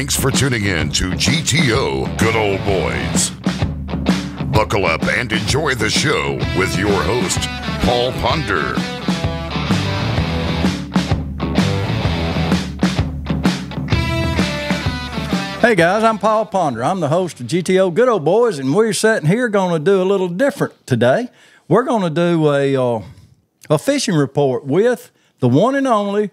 Thanks for tuning in to GTO Good Old Boys. Buckle up and enjoy the show with your host, Paul Ponder. Hey guys, I'm Paul Ponder. I'm the host of GTO Good Old Boys, and we're sitting here going to do a little different today. We're going to do a fishing report with the one and only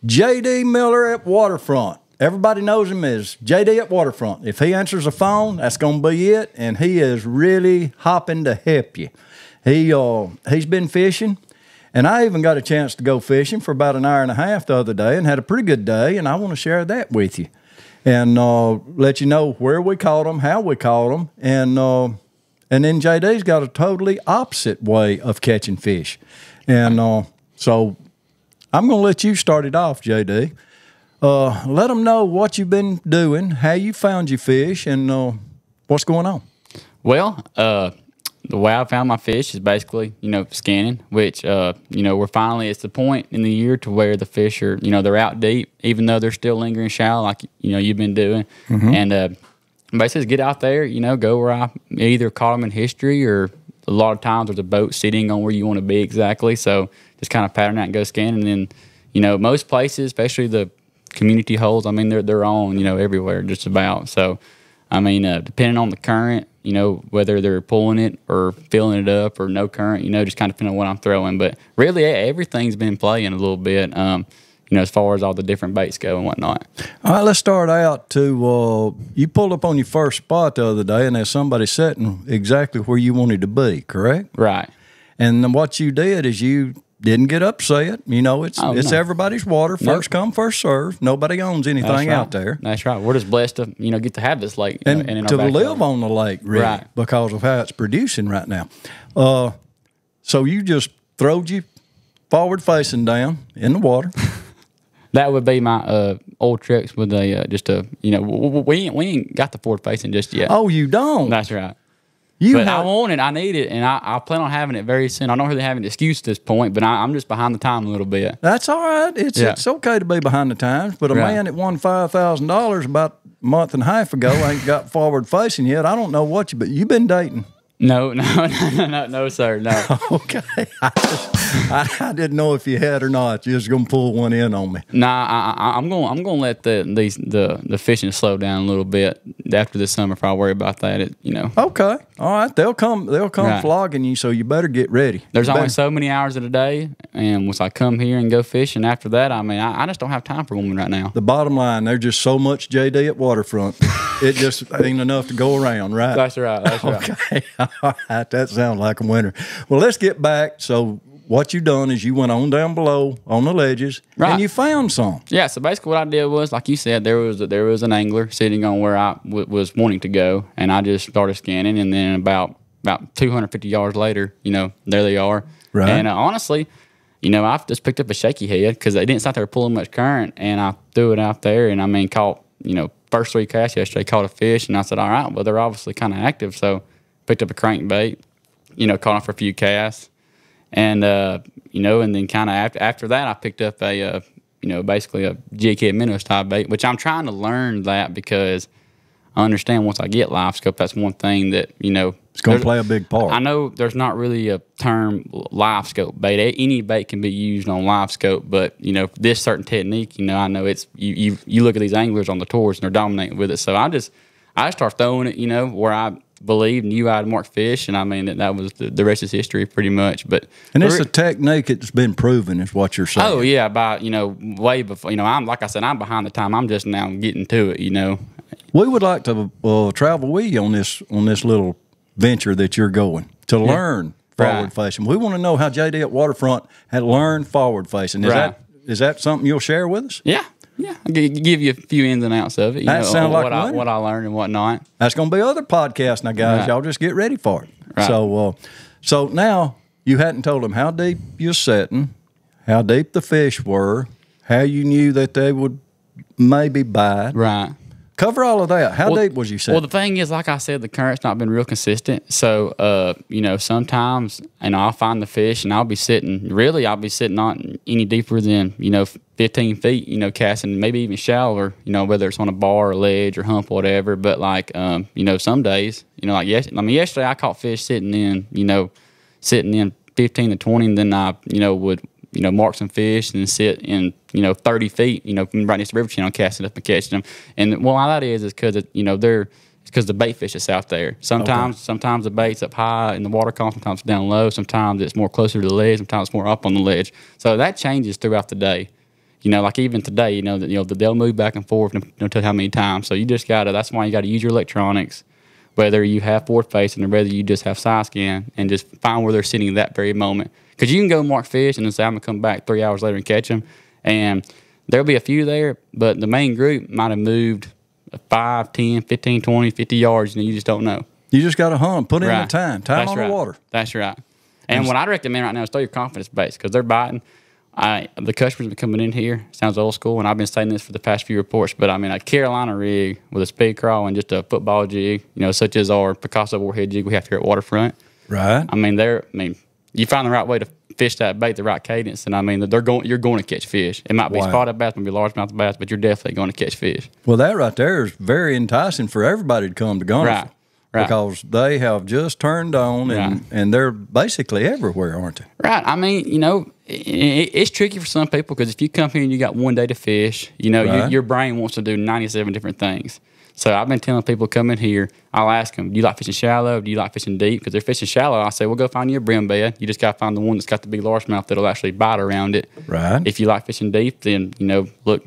J.D. Miller at Waterfront. Everybody knows him as J.D. at Waterfront. If he answers the phone, that's going to be it, and he is really hopping to help you. He's been fishing, and I even got a chance to go fishing for about an hour and a half the other day and had a pretty good day, and I want to share that with you and let you know where we caught them, how we caught them, and then JD's got a totally opposite way of catching fish. And so I'm going to let you start it off, JD. Let them know what you've been doing, how you found your fish, and what's going on. Well, the way I found my fish is basically, scanning, which, we're finally, it's the point in the year to where the fish are, they're out deep, even though they're still lingering shallow, like, you've been doing. Mm-hmm. And basically get out there, go where I either caught them in history, or a lot of times there's a boat sitting on where you want to be exactly. So just kind of pattern out and go scanning. And then, most places, especially the community holes, I mean, they're on, everywhere just about. So, I mean, depending on the current, whether they're pulling it or filling it up or no current, just kind of depending on what I'm throwing. But really, everything's been playing a little bit, as far as all the different baits go and whatnot. All right, let's start out to, you pulled up on your first spot the other day, and there's somebody sitting exactly where you wanted to be, correct? Right. And then what you did is you didn't get upset. It's everybody's water. First come, first serve. Nobody owns anything out there. That's right. We're just blessed to, get to have this lake. And in to our live on the lake, really, right, because of how it's producing right now. So you just throwed you forward facing down in the water. That would be my old tricks with we ain't got the forward facing just yet. Oh, you don't? That's right. I want it, I need it, and I plan on having it very soon. I don't really have an excuse at this point, but I'm just behind the time a little bit. That's all right. It's okay to be behind the times, but a man that won $5,000 about a month and a half ago ain't got forward facing yet. I don't know what but you've been dating. No, sir, no. Okay. I didn't know if you had or not. You're just gonna pull one in on me. Nah, I'm gonna let the fishing slow down a little bit after this summer. If I worry about that, Okay, all right. They'll come right, flogging you, so you better get ready. There's only so many hours in a day, and once I come here and go fishing, after that, I mean, I just don't have time for women right now. The bottom line, there's just so much JD at Waterfront. It just ain't enough to go around, right? That's right. That's right. Okay. All right, that sounds like a winner. Well, let's get back. So what you done is you went on down below on the ledges, right, and you found some. Yeah, so basically what I did was, like you said, there was an angler sitting on where I was wanting to go, and I just started scanning, and then about 250 yards later, there they are. Right. And honestly, I've just picked up a shaky head because they didn't start there pulling much current, and I threw it out there, and I mean, caught, first 3 casts yesterday, caught a fish, and I said, all right, well, they're obviously kind of active, so picked up a crankbait, caught them for a few casts, and and then kind of after that, I picked up a basically a jig head minnow style bait, which I'm trying to learn that because I understand once I get live scope, that's one thing that it's going to play a big part. I know there's not really a term live scope bait. Any bait can be used on live scope, but this certain technique, I know it's you look at these anglers on the tours and they're dominating with it. So I start throwing it, where I believed and knew I'd mark fish, and I mean that was the rest is history pretty much. But it's a technique that's been proven, is what you're saying. Oh yeah, about way before. I'm like I said, I'm behind the time. I'm just now getting to it. We would like to travel with you on this little venture that you're going to learn forward facing. We want to know how JD at Waterfront had learned forward facing. Is that something you'll share with us? Yeah. Yeah, I'll give you a few ins and outs of it. That sounds like what I learned and whatnot. That's going to be other podcasts now, guys. Right. Y'all just get ready for it. Right. So now you hadn't told them how deep you're setting, how deep the fish were, how you knew that they would maybe bite. Right. cover all of that. How deep was you setting? Well, the thing is, like I said, the current's not been real consistent. So, you know, sometimes, and I'll find the fish, and I'll be sitting not any deeper than, you know, 15 feet, you know, casting maybe even shallower, you know, whether it's on a bar or ledge or hump or whatever. But like, you know, some days, you know, like yesterday I caught fish sitting in 15 to 20, and then I, you know, would, you know, mark some fish and sit in, you know, 30 feet, you know, right next to the river channel, casting up and catching them. And why that is because, you know, it's because the bait fish is out there. Sometimes the bait's up high in the water column, sometimes it's down low, sometimes it's more closer to the ledge, sometimes it's more up on the ledge. So that changes throughout the day. You know, like even today, you know, they'll move back and forth, no tell how many times. So you just that's why you got to use your electronics, whether you have forward facing or whether you just have side scan, and just find where they're sitting at that very moment. Because you can go mark fish and then say, I'm going to come back 3 hours later and catch them. And there'll be a few there, but the main group might have moved 5, 10, 15, 20, 50 yards, and you just don't know. You just got to hunt, put in the time That's on right. the water. That's right. And what I recommend right now is throw your confidence base, because they're biting. The customers have been coming in here. Sounds old school, and I've been saying this for the past few reports, but I mean, a Carolina rig with a speed crawl and just a football jig, you know, such as our Picasso warhead jig we have here at Waterfront. Right. I mean, you find the right way to fish that bait, the right cadence, and I mean, you're going to catch fish. It might be spotted bass, might be largemouth bass, but you're definitely going to catch fish. Well, that right there is very enticing for everybody to come to Gunnersville. Right. Because they have just turned on, and they're basically everywhere, aren't they? Right. I mean, you know, it's tricky for some people, because if you come here and you got one day to fish, you know, your brain wants to do 97 different things. So I've been telling people come in here, I'll ask them, do you like fishing shallow? Do you like fishing deep? Because they're fishing shallow, I say, well, go find you a brim bed. You just got to find the one that's got the big largemouth that'll actually bite around it. Right. If you like fishing deep, then, you know, look,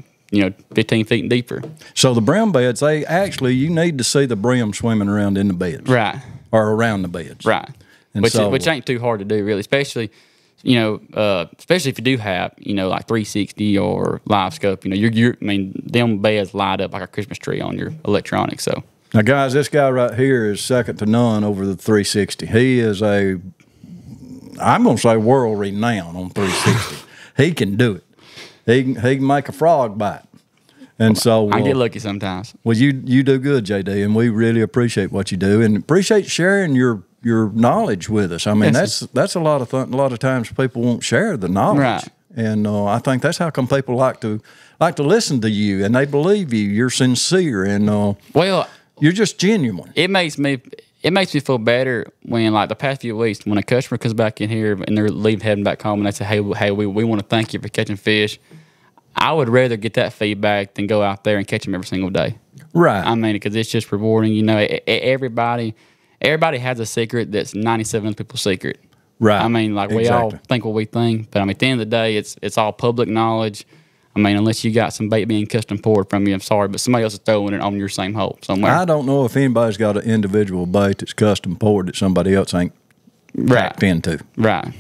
15 feet and deeper. So the brim beds, you need to see the brim swimming around in the beds. Right. Or around the beds. Right. And which ain't too hard to do, really, especially if you do have, you know, like 360 or live scope, you know, them beds light up like a Christmas tree on your electronics. So now, guys, this guy right here is second to none over the 360. He is I'm going to say world renowned on 360. He can do it. He can make a frog bite. And so I get lucky sometimes. Well, you do good, JD, and we really appreciate what you do, and appreciate sharing your knowledge with us. I mean, that's a lot of times people won't share the knowledge, right? And I think that's how come people like to listen to you, and they believe you. You're sincere, and you're just genuine. It makes me feel better when, like, the past few weeks, when a customer comes back in here and they're heading back home, and they say, hey, we want to thank you for catching fish. I would rather get that feedback than go out there and catch them every single day. Right. I mean, because it's just rewarding. You know, everybody has a secret that's 97 people's secret. Right. I mean, like, we all think what we think, but I mean, at the end of the day, it's all public knowledge. I mean, unless you got some bait being custom poured from you, I'm sorry, but somebody else is throwing it on your same hole somewhere. I don't know if anybody's got an individual bait that's custom poured that somebody else ain't tapped into. Right.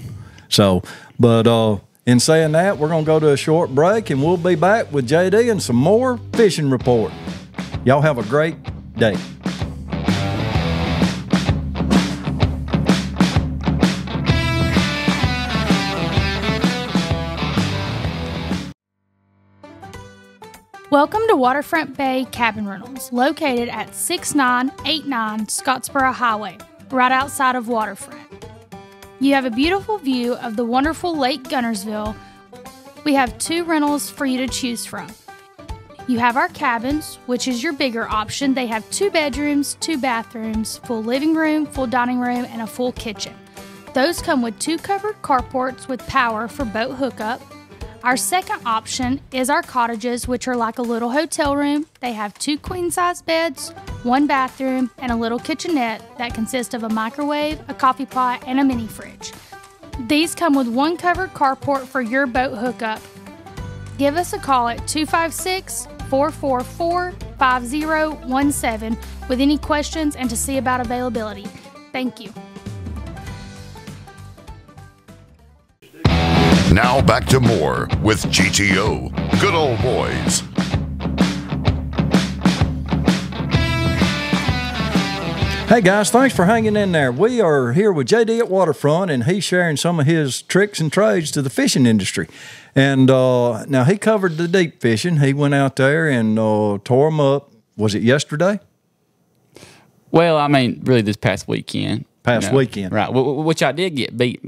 So, but in saying that, we're going to go to a short break, and we'll be back with JD and some more fishing report. Y'all have a great day. Welcome to Waterfront Bay Cabin Rentals, located at 6989 Scottsboro Highway, right outside of Waterfront. You have a beautiful view of the wonderful Lake Gunnersville. We have 2 rentals for you to choose from. You have our cabins, which is your bigger option. They have 2 bedrooms, 2 bathrooms, full living room, full dining room, and a full kitchen. Those come with 2 covered carports with power for boat hookup. Our second option is our cottages, which are like a little hotel room. They have 2 queen-size beds, 1 bathroom, and a little kitchenette that consists of a microwave, a coffee pot, and a mini fridge. These come with 1 covered carport for your boat hookup. Give us a call at 256-444-5017 with any questions and to see about availability. Thank you. Now back to more with GTO, Good Old Boys. Hey guys, thanks for hanging in there. We are here with JD at Waterfront, and he's sharing some of his tricks and trades to the fishing industry. And now he covered the deep fishing. He went out there and tore them up, Was it yesterday? Well, I mean, really this past weekend. Weekend. Right. Which I did get beat,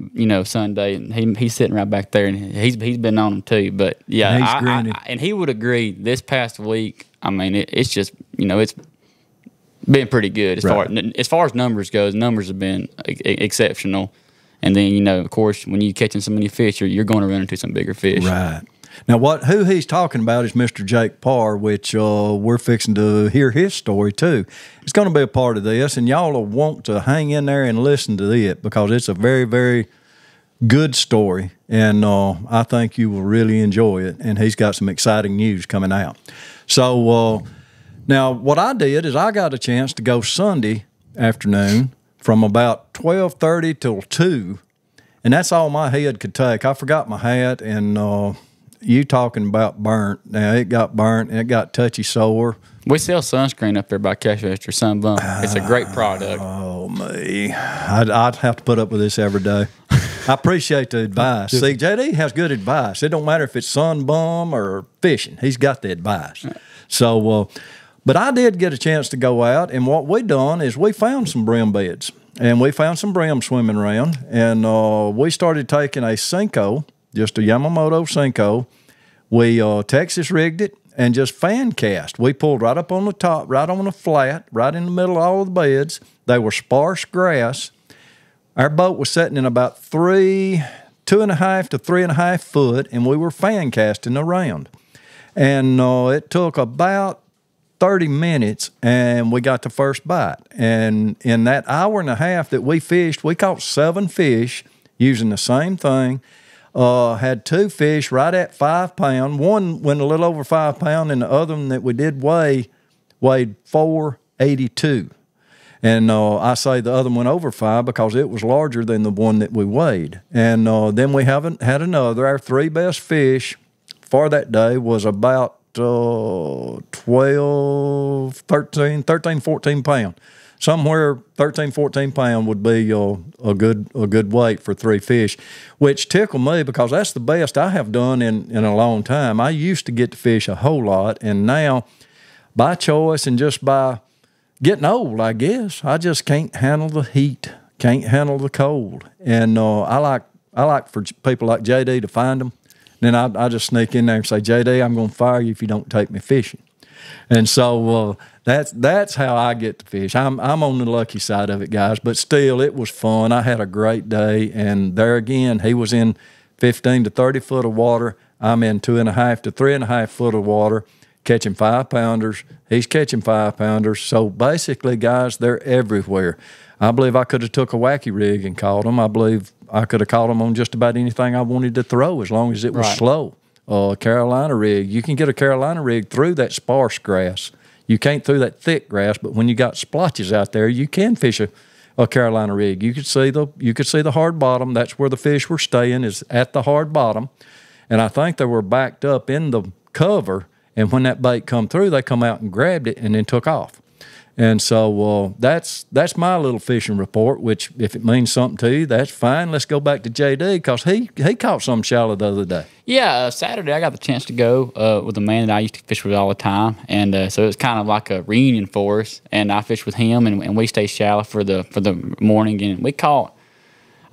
Sunday, and he's sitting right back there, and he's been on him too. But yeah, he's grinning. and he would agree. This past week, I mean, it's just it's been pretty good as far as numbers goes. Numbers have been exceptional, and then of course, when you're catching so many fish, you're going to run into some bigger fish. Right. Now, who he's talking about is Mr. Jake Parr, which we're fixing to hear his story too. It's going to be a part of this, and y'all will want to hang in there and listen to it because it's a very, very good story, and I think you will really enjoy it. And he's got some exciting news coming out. So now what I did is I got a chance to go Sunday afternoon from about 12:30 till 2, and that's all my head could take. I forgot my hat, and you talking about burnt. Now, it got burnt and it got touchy sore. We sell sunscreen up there by Cash Register, Sun Bump. It's a great product. Oh, me. I'd have to put up with this every day. I appreciate the advice. See, JD has good advice. It don't matter if it's sun bum or fishing. He's got the advice. So, but I did get a chance to go out, and what we done is we found some brim beds, and we found some brim swimming around, and we started taking a Senko, just a Yamamoto Senko. We Texas rigged it and just fan cast. We pulled right up on the top, right on the flat, right in the middle of all of the beds. They were sparse grass. Our boat was sitting in about 2.5 to 3.5 foot, and we were fan casting around. And it took about 30 minutes, and we got the first bite. And in that hour and a half that we fished, we caught 7 fish using the same thing. Had 2 fish right at 5 pounds. One went a little over 5 pounds, and the other one that we did weighed 482. And I say the other one went over 5 because it was larger than the one that we weighed. And then we haven't had another. Our 3 best fish for that day was about 12, 13, 14 pounds. Somewhere 13, 14 pounds would be a good weight for 3 fish, which tickled me because that's the best I have done in a long time. I used to get to fish a whole lot, and now by choice and just by getting old, I guess, I just can't handle the heat, can't handle the cold. And I like for people like JD to find them. Then I just sneak in there and say, JD, I'm going to fire you if you don't take me fishing. And so that's how I get to fish. I'm on the lucky side of it, guys. But still, it was fun. I had a great day. And there again, he was in 15 to 30 foot of water. I'm in 2.5 to 3.5 foot of water, catching 5-pounders. He's catching 5-pounders. So basically, guys, they're everywhere. I believe I could have took a wacky rig and caught them. I believe I could have caught them on just about anything I wanted to throw as long as it was slow. Carolina rig. You can get a Carolina rig through that sparse grass. You can't through that thick grass, but when you got splotches out there, you can fish a Carolina rig. You could see the hard bottom. That's where the fish were staying, is at the hard bottom. And I think they were backed up in the cover, and when that bait come through, they come out and grabbed it and then took off. And so that's my little fishing report, which if it means something to you, that's fine. Let's go back to JD because he caught something shallow the other day. Yeah, Saturday I got the chance to go with a man that I used to fish with all the time. And so it was kind of like a reunion for us. And I fished with him, and we stayed shallow for the morning. And we caught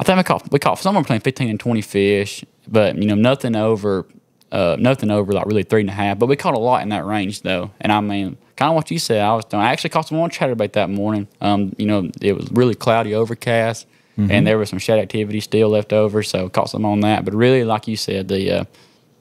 somewhere between 15 and 20 fish, but nothing over like really 3.5. But we caught a lot in that range though. And I mean, kind of what you said, I actually caught some more chatterbait that morning. It was really cloudy, overcast, and there was some shad activity still left over, so caught some on that. But really, like you said, the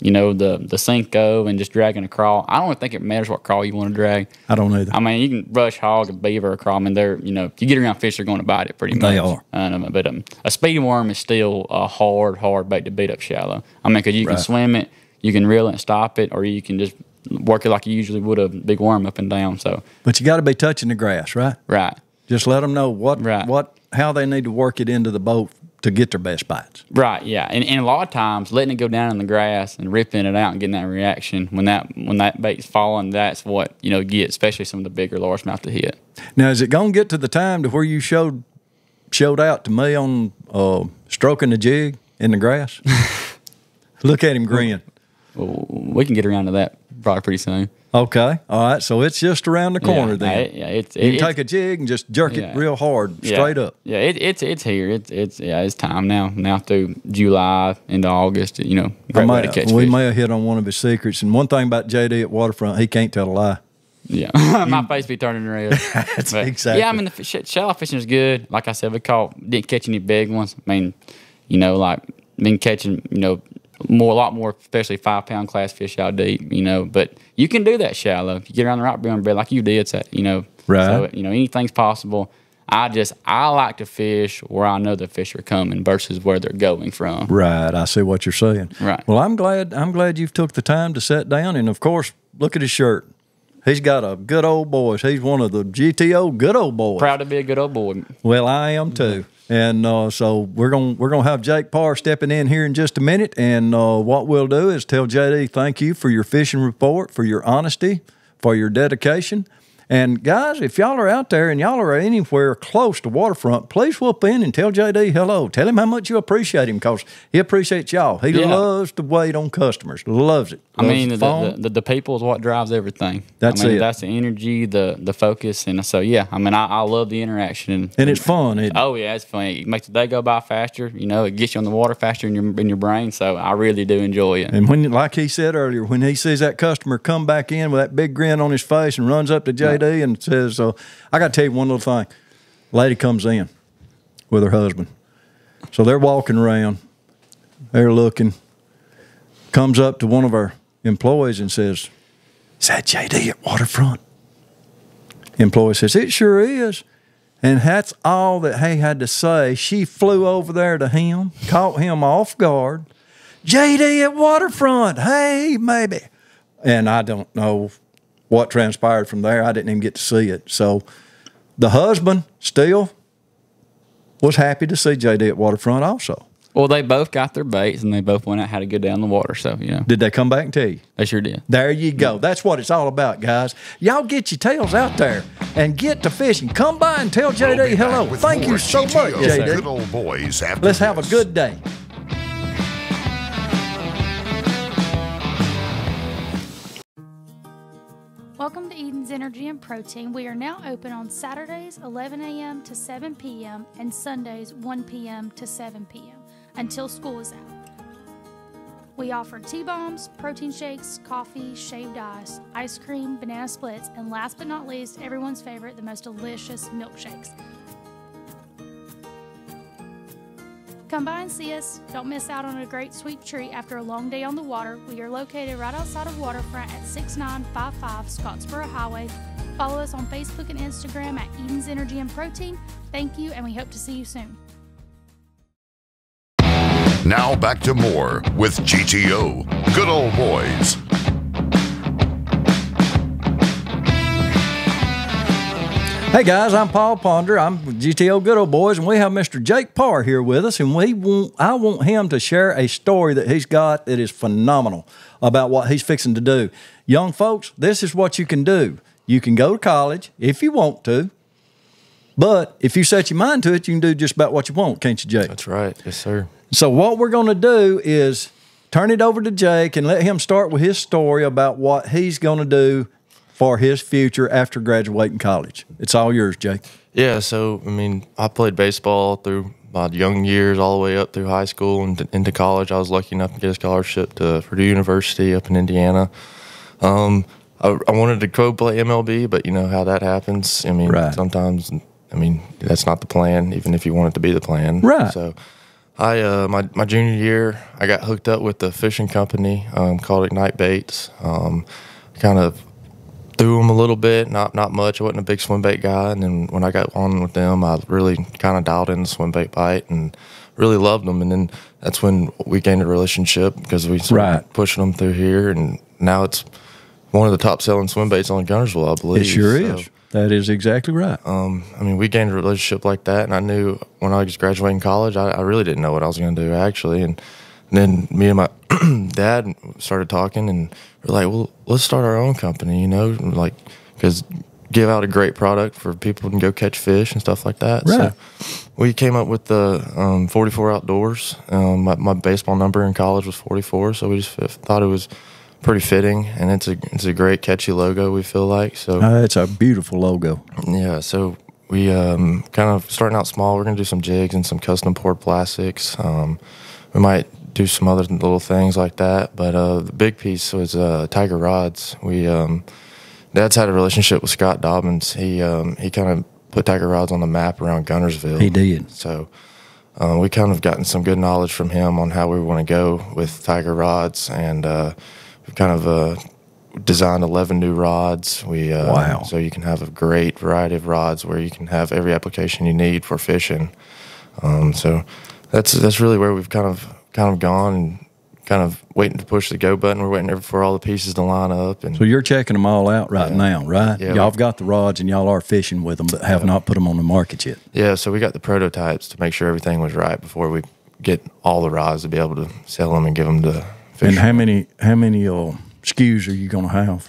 Senko and just dragging a crawl. I don't think it matters what crawl you want to drag. I don't either. I mean, you can brush hog, a beaver, a crawl. I mean, if you get around fish, they're going to bite it pretty much. They are. But a speedy worm is still a hard bait to beat up shallow. I mean, because you can swim it, you can reel it and stop it, or you can just work it like you usually would a big worm up and down. So, but you got to be touching the grass, right? Right. Just let them know how they need to work it into the boat to get their best bites. Right. Yeah. And a lot of times, letting it go down in the grass and ripping it out and getting that reaction when that bait's falling, that's what get, especially some of the bigger largemouth to hit. Now, is it going to get to the time to where you showed out to me on stroking the jig in the grass? Look at him grin. Well, we can get around to that probably pretty soon. Okay. All right. So it's just around the corner then. You can take a jig and just jerk it real hard, straight up. Yeah, it's here. It's time now. Now through July into August, great way to catch fish. We may have hit on one of his secrets. And one thing about JD at Waterfront, he can't tell a lie. Yeah, my face be turning red. That's exactly. Yeah, I mean the shallow fishing is good. Like I said, didn't catch any big ones. I mean, been catching a lot more, especially 5-pound class fish out deep. But you can do that shallow if you get around the right brim bed like you did. Right. So anything's possible. I like to fish where I know the fish are coming versus where they're going from. Right. I see what you're saying. Right. Well, I'm glad you've took the time to sit down, and of course, look at his shirt. He's got a good old boys. He's one of the GTO good old boys. Proud to be a good old boy. Well, I am too. And so we're gonna have Jake Parr stepping in here in just a minute. And what we'll do is tell JD thank you for your fishing report, for your honesty, for your dedication. And guys, if y'all are out there and y'all are anywhere close to Waterfront, please whoop in and tell JD hello. Tell him how much you appreciate him, because he appreciates y'all. He loves to wait on customers. Loves it. Loves the people is what drives everything. That's it. That's the energy, the focus, and so I love the interaction. And it's fun. It's fun. It makes the day go by faster. It gets you on the water faster in your brain. So I really do enjoy it. And when, like he said earlier, when he sees that customer come back in with that big grin on his face and runs up to JD and says, I got to tell you one little thing. Lady comes in with her husband. So they're walking around. They're looking. Comes up to one of our employees and says, "Is that JD at Waterfront?" Employee says, "It sure is." And that's all that he had to say. She flew over there to him, caught him off guard. "JD at Waterfront, hey, maybe." And I don't know what transpired from there. I didn't even get to see it. So the husband still was happy to see JD at Waterfront also. Well, they both got their baits, and they both went out how to get down the water. So, Did they come back and tell you? They sure did. There you go. That's what it's all about, guys. Y'all get your tails out there and get to fishing. Come by and tell JD hello. Thank you so much, JD. Good old boys. Let's have a good day. Welcome to Eden's Energy and Protein. We are now open on Saturdays 11 a.m. to 7 p.m. and Sundays 1 p.m. to 7 p.m. until school is out. We offer T-bombs, protein shakes, coffee, shaved ice cream, banana splits, and last but not least, everyone's favorite, the most delicious milkshakes. Come by and see us. Don't miss out on a great sweet treat after a long day on the water. We are located right outside of Waterfront at 6955 Scottsboro Highway. Follow us on Facebook and Instagram at Eden's Energy and Protein. Thank you, and we hope to see you soon. Now back to more with GTO. Good old boys. Hey guys, I'm Paul Ponder. I'm with GTO Good Old Boys, and we have Mr. Jake Parr here with us, and I want him to share a story that he's got that is phenomenal about what he's fixing to do. Young folks, this is what you can do. You can go to college if you want to, but if you set your mind to it, you can do just about what you want, can't you, Jake? That's right. Yes, sir. So what we're going to do is turn it over to Jake and let him start with his story about what he's going to do for his future after graduating college. It's all yours, Jake. Yeah, so, I played baseball through my young years all the way up through high school and into college. I was lucky enough to get a scholarship to Purdue University up in Indiana. I wanted to go play MLB, but you know how that happens. Right. Sometimes, that's not the plan, even if you want it to be the plan. Right. So I, my junior year, I got hooked up with a fishing company called Ignite Baits. Kind of threw them a little bit, not much. I wasn't a big swim bait guy, and then when I got on with them, I really kind of dialed in the swim bait bite and really loved them. And then that's when we gained a relationship because we started pushing them through here, and now it's one of the top selling swim baits on Gunnersville, I believe. It sure is. That is exactly right. We gained a relationship like that, and I knew when I was graduating college, I really didn't know what I was going to do actually, and then me and my dad started talking, and we're like, well, let's start our own company, because give out a great product for people to go catch fish and stuff like that. Right. So we came up with the 44 Outdoors. My baseball number in college was 44, so we just thought it was pretty fitting, and it's a great catchy logo. We feel like so. It's a beautiful logo. Yeah, so we kind of starting out small. We're gonna do some jigs and some custom poured plastics. We might do some other little things like that, but the big piece was Tiger rods. We Dad's had a relationship with Scott Dobbins. He kind of put Tiger rods on the map around Gunnersville. He did. So we kind of gotten some good knowledge from him on how we want to go with Tiger rods, and we've kind of designed 11 new rods. Wow. So you can have a great variety of rods where you can have every application you need for fishing. So that's really where we've kind of gone, and kind of waiting to push the go button. We're waiting for all the pieces to line up. And So you're checking them all out right now, right? Yeah, y'all have got the rods and y'all are fishing with them, but have not put them on the market yet. Yeah, so we got the prototypes to make sure everything was right before we get all the rods to be able to sell them and give them to fish. And how many SKUs are you going to have?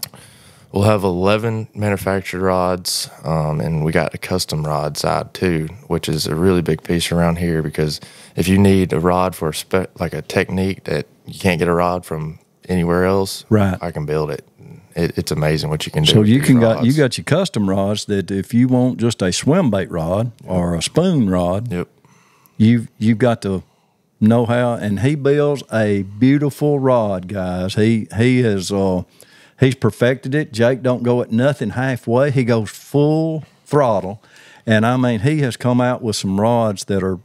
We'll have 11 manufactured rods, and we got a custom rod side too, which is a really big piece around here, because if you need a rod for like a technique that you can't get a rod from anywhere else, right, I can build it. It's amazing what you can do. So you got your custom rods that if you want just a swim bait rod or a spoon rod, yep, you've got to know how. And he builds a beautiful rod, guys. He has he's perfected it. Jake don't go at nothing halfway. He goes full throttle. And I mean, he has come out with some rods that are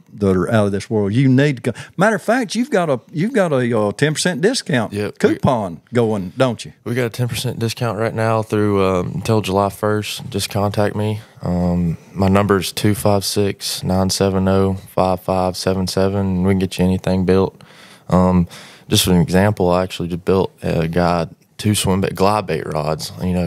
out of this world. You need to go. Matter of fact, you've got a 10% discount coupon going, don't you? We got a 10% discount right now through until July 1st. Just contact me. My number is 256-970-5577, and we can get you anything built. Just for an example, I actually just built a guy 2 swim bait glide bait rods. You know,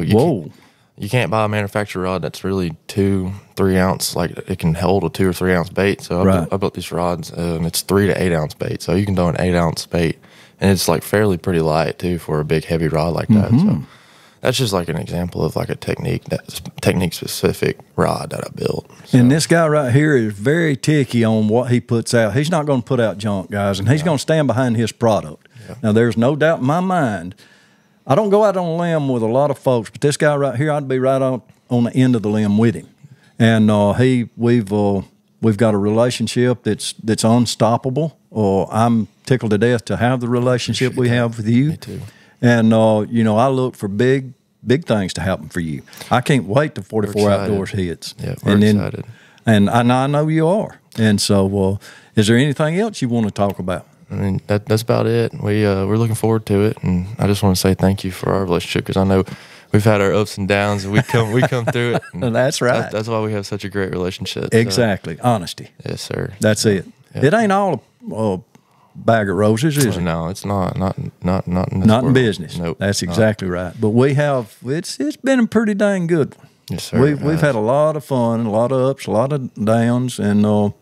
you can't buy a manufactured rod that's really 2-3 ounce, like it can hold a 2 or 3 ounce bait. So I built these rods. It's 3 to 8 ounce bait, so you can throw an 8 ounce bait, and it's like fairly pretty light too for a big heavy rod like that. So that's just like an example of like a technique specific rod that I built. So. And this guy right here is very ticky on what he puts out. He's not going to put out junk, guys, and he's going to stand behind his product. Yeah. Now, there's no doubt in my mind. I don't go out on a limb with a lot of folks, but this guy right here, I'd be right on the end of the limb with him. And we've got a relationship that's unstoppable. I'm tickled to death to have the relationship we have with you. Me too. And I look for big things to happen for you. I can't wait till 44 Outdoors hits. Yeah, we're excited. And I know you are. And so, is there anything else you want to talk about? I mean, that's about it. We're looking forward to it, and I just want to say thank you for our relationship, because I know we've had our ups and downs, and we come through it. And that's right. That's why we have such a great relationship. Exactly, so. Honesty. Yes, sir. That's it. Yeah. It ain't all a bag of roses, is it? No, it's not. Not in this not world. In business. Nope. That's exactly right. But we have. It's been a pretty dang good one. Yes, sir. We've had a lot of fun, a lot of ups, a lot of downs, and all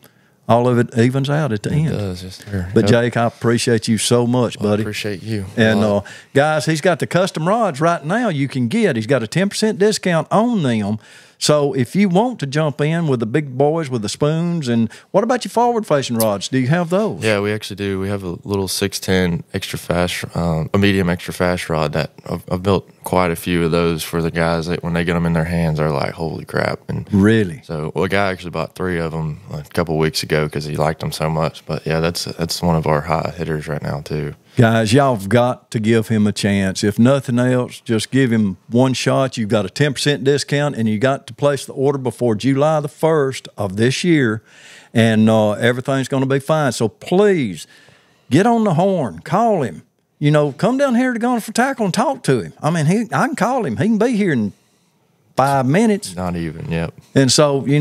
of it evens out at the end. It does, yes, sir. But Jake, I appreciate you so much, buddy. I appreciate you. And guys, he's got the custom rods right now you can get. He's got a 10% discount on them. So if you want to jump in with the big boys with the spoons, and what about your forward-facing rods? Do you have those? Yeah, we actually do. We have a little 610 extra fast, a medium extra fast rod that I've built quite a few of those for the guys that when they get them in their hands, they're like, holy crap. And really? So a guy actually bought 3 of them a couple of weeks ago because he liked them so much. But yeah, that's one of our high hitters right now too. Guys, y'all have got to give him a chance. If nothing else, just give him one shot. You've got a 10% discount, and you got to place the order before July the 1st of this year, and everything's going to be fine. So please, get on the horn. Call him. Come down here to Gunners for Tackle and talk to him. I mean, I can call him. He can be here in 5 minutes. Not even, yep. And so, he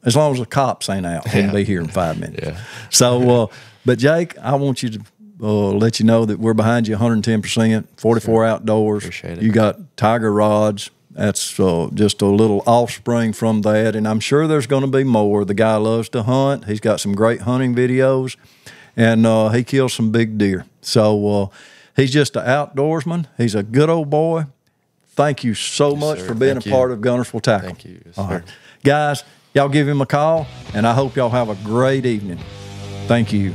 as long as the cops ain't out, he can be here in 5 minutes. Yeah. So, but Jake, I want you to let you know that we're behind you 110%, 44 Outdoors. Appreciate it. You got Tiger rods. That's just a little offspring from that, and I'm sure there's going to be more. The guy loves to hunt. He's got some great hunting videos, and he kills some big deer. So he's just an outdoorsman. He's a good old boy. Thank you so much for being a part of Gunners Will Tackle. Thank you. Yes, all right. Guys, y'all give him a call, and I hope y'all have a great evening. Thank you.